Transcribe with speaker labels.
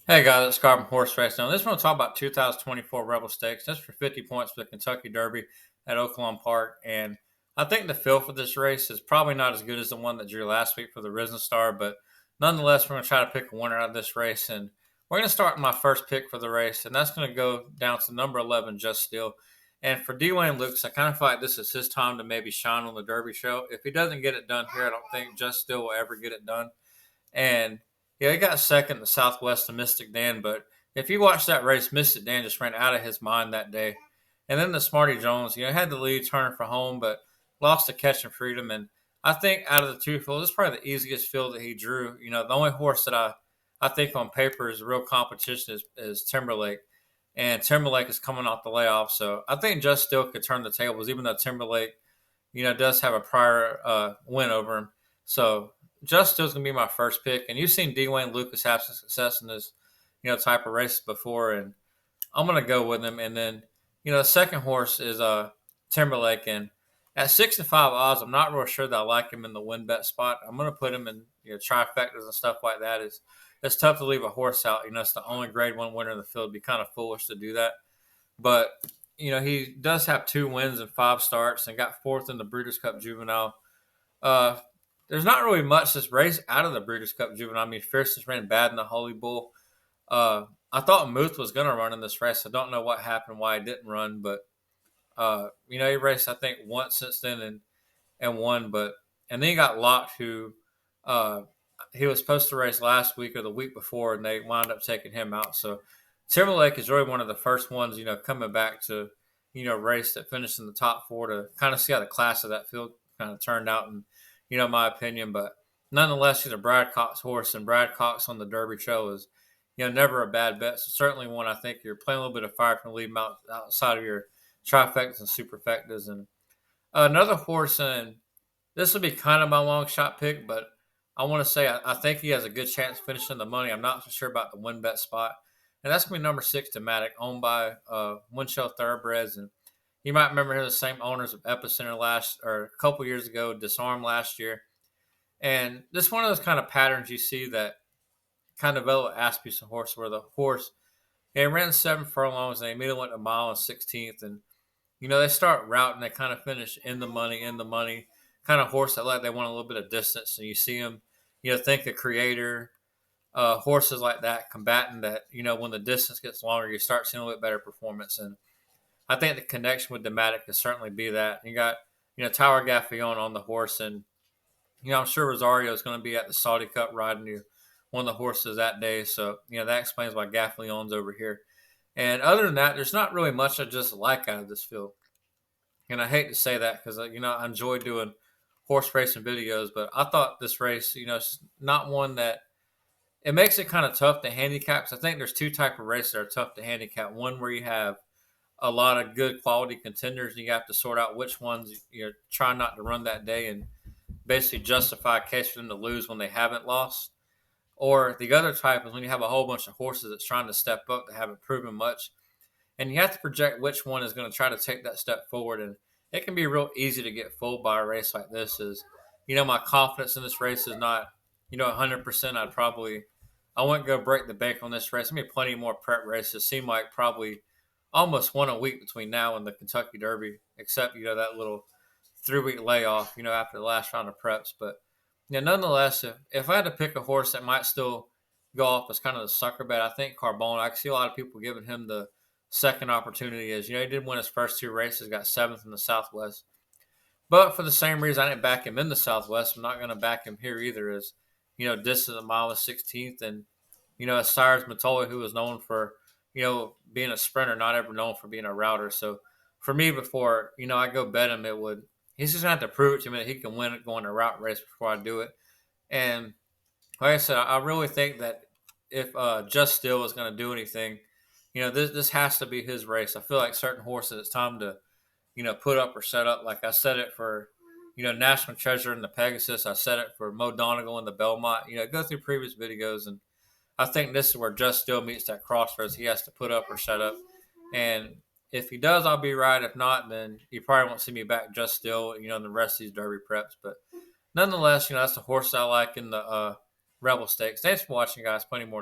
Speaker 1: Hey guys, it's Carbon Horse Race. Now, this one will talk about 2024 Rebel Stakes. That's for 50 points for the Kentucky Derby at Oaklawn Park. And I think the feel for this race is probably not as good as the one that drew last week for the Risen Star, but nonetheless, we're going to try to pick a winner out of this race. And we're going to start with my first pick for the race, and that's going to go down to number 11, Just Steel. And for Dwayne Lucas, I kind of feel like this is his time to maybe shine on the Derby show. If he doesn't get it done here, I don't think Just Steel will ever get it done. And yeah, he got second in the Southwest to Mystic Dan. But if you watch that race, Mystic Dan just ran out of his mind that day. And then the Smarty Jones, had the lead turning for home, but lost to Catching Freedom. And I think out of the two fields, this is probably the easiest field that he drew. The only horse that I think on paper is real competition is Timberlake. And Timberlake is coming off the layoff. So I think Just Still could turn the tables, even though Timberlake, does have a prior win over him. So Just Still's gonna be my first pick, and you've seen Dwayne Lucas have some success in this, type of races before, and I'm gonna go with him. And then, the second horse is Timberlake, and at 6 to 5 odds, I'm not real sure that I like him in the win bet spot. I'm gonna put him in trifectas and stuff like that. It's tough to leave a horse out. It's the only Grade One winner in the field. It'd be kind of foolish to do that, but he does have 2 wins and 5 starts, and got fourth in the Breeders' Cup Juvenile. Uh, there's not really much this race out of the Breeders' Cup Juvenile. I mean, Fierceness ran bad in the Holy Bull. I thought Muth was going to run in this race. I don't know what happened, why he didn't run, but he raced I think once since then and won. But and then he got Locked, who uh, he was supposed to race last week or the week before, and they wound up taking him out. So Timberlake is really one of the first ones, coming back to race that finished in the top four to kind of see how the class of that field kind of turned out, and my opinion. But nonetheless, he's a Brad Cox horse, and Brad Cox on the Derby show is never a bad bet. So certainly one I think you're playing a little bit of fire from leave him outside of your trifectas and superfectas. And another horse, and this will be kind of my long shot pick, but I want to say I think he has a good chance of finishing the money. I'm not so sure about the win bet spot, and that's gonna be number 6, Dematic, owned by Winchell Thoroughbreds. And you might remember him the same owners of Epicenter last or a couple years ago, Disarm last year. And this is one of those kind of patterns you see that kind of develop Asmussen horse, where the horse they ran 7 furlongs and they immediately went a mile and 16th, and they start routing, they kind of finish in the money, kind of horse that like they want a little bit of distance, and you see them, think the Creator, horses like that, combating that, when the distance gets longer, you start seeing a little bit better performance. And I think the connection with Dematic could certainly be that. You got, Tower Gaffion on the horse, and I'm sure Rosario is going to be at the Saudi Cup riding one of the horses that day. So, that explains why Gaffleon's over here. And other than that, there's not really much I just like out of this field. And I hate to say that because, I enjoy doing horse racing videos, but I thought this race, it's not one that it makes it kind of tough to handicap. 'Cause I think there's two type of races that are tough to handicap. One where you have a lot of good quality contenders, and you have to sort out which ones you're trying not to run that day and basically justify a case for them to lose when they haven't lost. Or the other type is when you have a whole bunch of horses that's trying to step up that haven't proven much, and you have to project which one is going to try to take that step forward. And it can be real easy to get fooled by a race like this. Is my confidence in this race is not 100%. I wouldn't go break the bank on this race. There'll be plenty more prep races. Seem like probably almost one a week between now and the Kentucky Derby, except that little 3 week layoff after the last round of preps. But nonetheless, if I had to pick a horse that might still go off as kind of the sucker bet, I think Carbone. I see a lot of people giving him the second opportunity. Is he did win his first 2 races, got seventh in the Southwest. But for the same reason I didn't back him in the Southwest, I'm not going to back him here either. Is distance a mile and 16th, and as Cyrus Matola, who was known for being a sprinter, not ever known for being a router. So for me, before I go bet him, it would he's just going to have to prove it to me that he can win it going a route race before I do it. And like I said, I really think that if Just Still is going to do anything, this has to be his race. I feel like certain horses, it's time to put up or set up. Like I said it for National Treasure and the Pegasus. I said it for Mo Donegal and the Belmont. Go through previous videos, and I think this is where Just Still meets that crossroads. He has to put up or shut up. And if he does, I'll be right. If not, then you probably won't see me back Just Still, in the rest of these Derby preps. But nonetheless, that's the horse I like in the Rebel Stakes. Thanks for watching, guys. Plenty more to